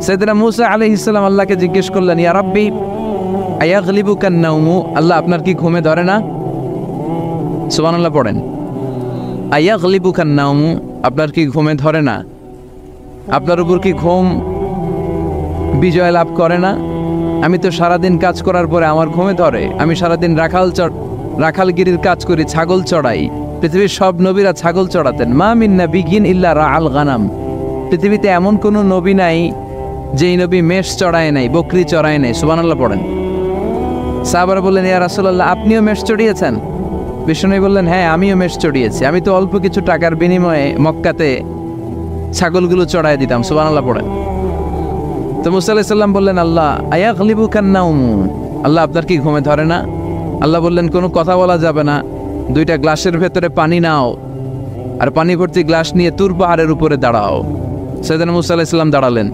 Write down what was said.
সাইয়েদনা মূসা আলাইহিস সালাম আল্লাহকে জিজ্ঞেস করলেন, ইয়া রাব্বি আয়াগলিবুকান নাওমু, আল্লাহ আপনার কি ঘুমে ধরে না? সুবহানাল্লাহ পড়েন। আয়াগলিবুকান নাওমু, আপনার কি ঘুমে ধরে না? আপনার উপর কি ঘুম বিজয় লাভ করে না? আমি তো সারাদিন কাজ করার পরে আমার ঘুমে ধরে। আমি সারাদিন রাখালগিরির কাজ করি, ছাগল চড়াই। পৃথিবীর সব নবীরা ছাগল চড়াতেন। মা মিন নাবিয়্যিন ইল্লা রাআল গানাম, পৃথিবীতে এমন কোনো নবী নাই যেই নবী মেষ চড়ায় নাই, বকরি চড়ায় নাই। সুবহানাল্লাহ পড়েন। সাহাবারা বললেন, ইয়া রাসূলুল্লাহ আপনিও মেষ চড়িয়েছেন? বিষ্ণু বললেন, হ্যাঁ আমিও মেষ চড়িয়েছি। আমি তো অল্প কিছু টাকার বিনিময়ে মক্কাতে ছাগলগুলো চড়ায় দিতাম। সুবহানাল্লাহ পড়েন। তো মূসা আলাইহিস সালাম বললেন, আল্লাহ আয়াগলিবুকান নাওম, আল্লাহ আপনার কি ঘুমে ধরে না? আল্লাহ বললেন, কোনো কথা বলা যাবে না, দুইটা গ্লাসের ভেতরে পানি নাও আর পানি ভর্তি গ্লাস নিয়ে তুর পাহাড়ের উপরে দাঁড়াও। সাইয়েদনা মূসা আলাইহিস সালাম দাঁড়ালেন।